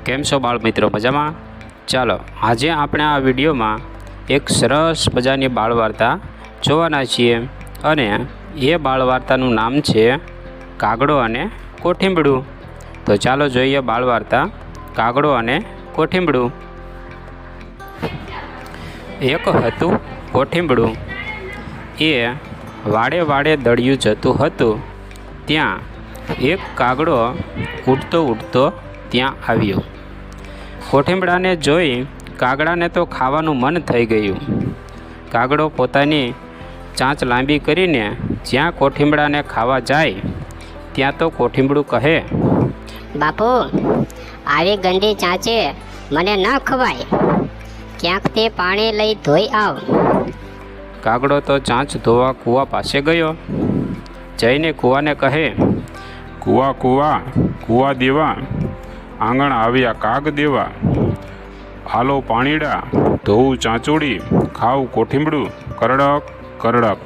કેમ છો બાળ મિત્રો? મજામાં? ચાલો આજે આપણે આ વિડીયોમાં એક સરસ મજાની બાળ વાર્તા જોવાના છીએ અને એ બાળ વાર્તાનું નામ છે કાગડો અને કોઠીંબડું. તો ચાલો જોઈએ બાળ વાર્તા કાગડો અને કોઠીંબડું. એક હતું કોઠીંબડું. એ વાડે વાડે દળિયું જતું હતું. ત્યાં એક કાગડો ઉડતો ઉડતો ત્યાં આવ્યો. કોઠીંબડાને જોઈ કાગડાને તો ખાવાનું મન થઈ ગયું. કાગડો પોતાની ચાંચ લાંબી કરીને જ્યાં કોઠીંબડાને ખાવા જાય ત્યાં તો કોઠીંબડું કહે, બાપુ, આવી ગંદી ચાંચે મને ન ખવાય. ક્યાંકથી પાણી લઈ ધોઈ આવ. કાગડો તો ચાંચ ધોવા કૂવા પાસે ગયો. જઈને કૂવાને કહે, કુવા કુવા કુવા દેવા, આંગણ આવ્યા કાગ દેવા. આલો પાણીડા, ધોવું ચાંચોડી, ખાવું કોઠીંબડું, કરડક કરડક.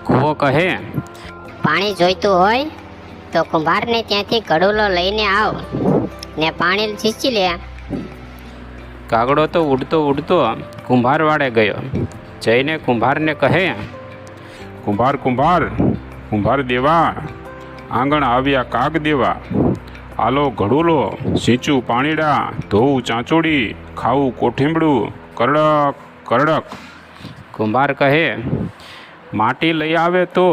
કૂવો કહે, પાણી જોઈતું હોય તો કુંભારને ત્યાંથી કડુલો લઈને આવ ને પાણી છીંચી લે. કાગડો તો ઉડતો ઉડતો કુંભાર વાડે ગયો. જઈને કુંભારને કહે, કુંભાર કુંભાર કુંભાર દેવા, આંગણ આવ્યા કાગ દેવા. આલો ઘડુલો, સીંચું પાણીડા, ધોવું ચાંચોડી, ખાવું કોઠીંબડું, કરડક કરડક. કુંભાર કહે, માટી લઈ આવે તો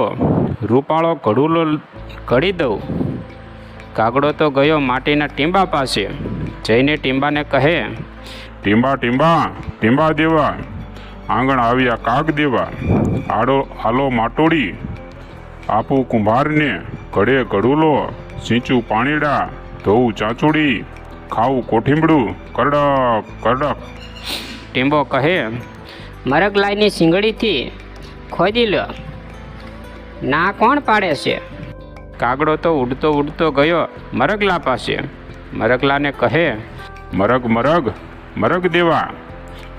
રૂપાળો ઘડુલો ઘડી દઉં. કાગડો તો ગયો માટીના ટીંબા પાસે. જઈને ટીંબાને કહે, ટીંબા ટીંબા ટીંબા દેવા, આંગણ આવ્યા કાગ દેવા. આલો માટોડી, આપું કુંભારને, ઘડે ઘડુલો, સીંચું પાણીડા, ધોવું ચાંચોડી, ખાવું કોઠીંબડું, કરડક કરડક. ટીંબો કહે, મરગલાઈની શીંગડીથી ખોદી લો. ના કોણ પાડે છે? કાગડો તો ઉડતો ઉડતો ગયો મરગલા પાસે. મરગલાને કહે, મરગ મરગ મરગ દેવા,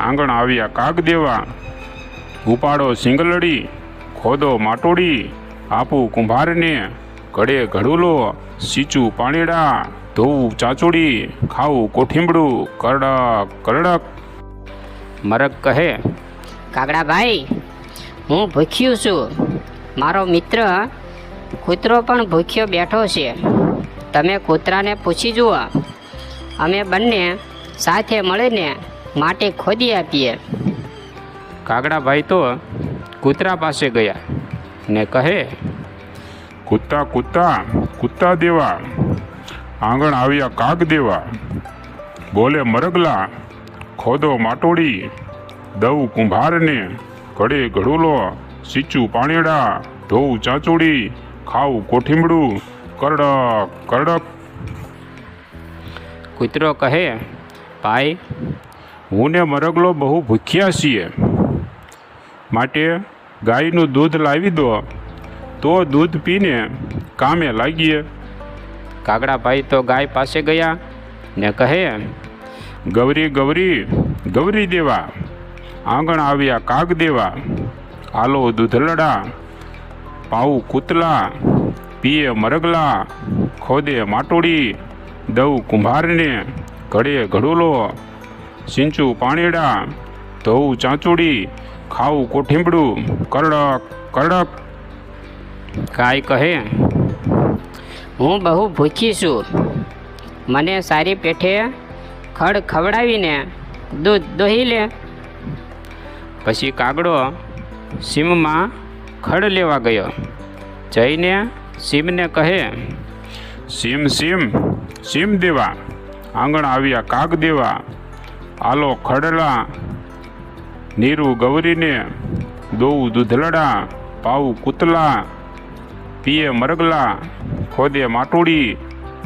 આંગણ આવ્યા કાગ દેવા. ઉપાડો સિંગલડી, ખોદો માટોડી, આપું કુંભારને, ઘડે ઘડુલો, સીંચું પાણીડા, ધોવું ચાંચોડી, ખાવું કોઠીંબડું, કરડક કરડક. મરગ કહે, કાગડાભાઈ, હું ભૂખ્યું છું. મારો મિત્ર કૂતરો પણ ભૂખ્યો બેઠો છે. તમે કૂતરાને પૂછી જુઓ. અમે બંને સાથે મળીને માટી ખોદી આપીએ. કાગડાભાઈ તો કૂતરા પાસે ગયા ને કહે, કૂતા કૂતા કૂતા દેવા, આંગણ આવ્યા કાગ દેવા. બોલે મરગલા, ખોદો માટોડી, દઉં કુંભારને, ઘડે ઘડુલો, સીંચું પાણીડા, ધોવું ચાંચોડી, ખાવું કોઠીંબડું, કરડક કરડક. કૂતરો કહે, ભાઈ, હું ને મરગલો બહુ ભૂખ્યા છીએ, માટે ગાયનું દૂધ લાવી દો તો દૂધ પીને કામે લાગીએ. કાગડાભાઈ તો ગાય પાસે ગયા ને કહે, ગૌરી ગૌરી ગૌરી દેવા, આંગણ આવ્યા કાગ દેવા. આલો દૂધલડા, પાવું કૂતલા, પીએ મરગલા, ખોદે માટોડી, દઉં કુંભારને, ઘડે ઘડુલો, સીંચું પાણીડા, ધોવું ચાંચોડી, ખાવું કોઠીંબડું, કરડક કરડક. ગાય કહે, હું બહુ ભૂખી છું. મને સારી પેઠે ખડ ખવડાવીને દૂધ દોહી લે. પછી કાગડો સીમમાં ખડ લેવા ગયો. જઈને સીમને કહે, સીમ સીમ સીમ દેવા, આંગણ આવ્યા કાગ દેવા. આલો ખડલા, નીરું ગૌરીને, દોવું દૂધલડા, પાવું કૂતલા, પીએ મરગલા, ખોદે માટોડી,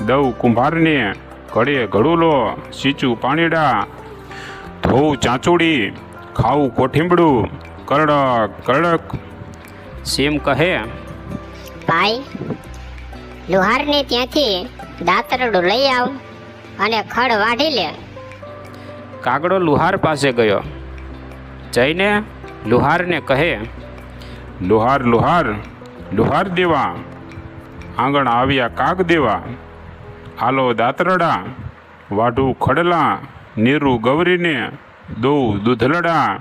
દઉં કુંભારને, ઘડે ઘડુલો, સીંચું પાણીડા, ધોવું ચાંચોડી, ખાવું કોઠીંબડું, કરડક કરડક. સીમ કહે, ભાઈ, લુહારને ત્યાંથી દાતરડું લઈ આવ અને ખડ વાઢી લે. કાગડો લુહાર પાસે ગયો. જઈને લુહારને કહે, લુહાર લુહાર લુહાર દેવા, આંગણ આવ્યા કાગ દેવા. આલો દાતરડા, વાઢું ખડલા, નીરું ગવરીને, દોઉં દૂધલડા,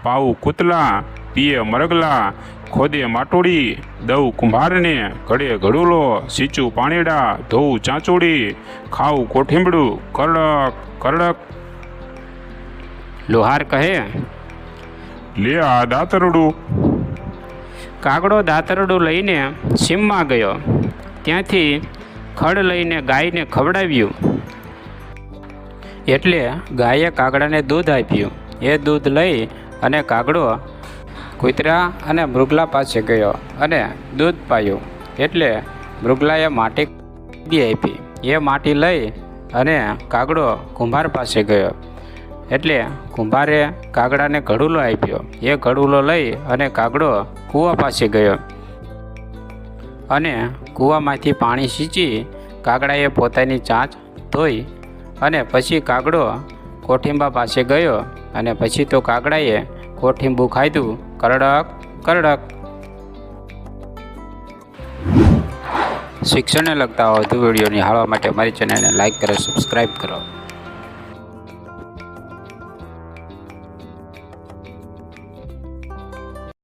પાઉં કૂતલા, પીએ મરગલા, ખોદે માટોડી, દઉં કુંભારને, ઘડે ઘડુલો, સીંચું પાણીડા, ધોઉં ચાંચોડી, ખાવું કોઠીંબડું, કરડક કરડક. લુહાર કહે, લે આ દાતરડું. કાગડો દાતરડું લઈને સીમમાં ગયો. ત્યાંથી ખડ લઈને ગાયને ખવડાવ્યું. એટલે ગાયે કાગડાને દૂધ આપ્યું. એ દૂધ લઈ અને કાગડો કૂતરા અને મૃગલા પાસે ગયો અને દૂધ પાયું. એટલે મૃગલાએ માટી આપી. એ માટી લઈ અને કાગડો કુંભાર પાસે ગયો. એટલે કુંભારે કાગડાને ઘડુલો આપ્યો. એ ઘડુલો લઈ અને કાગડો કૂવા પાસે ગયો અને કૂવામાંથી પાણી સીંચી કાગડાએ પોતાની ચાંચ ધોઈ. અને પછી કાગડો કોઠીંબા પાસે ગયો અને પછી તો કાગડાએ કોઠીંબું ખાધું, કરડક કરડક. શિક્ષણને લગતા વધુ વિડીયો નિહાળવા માટે મારી ચેનલને લાઈક કરો, સબસ્ક્રાઈબ કરો.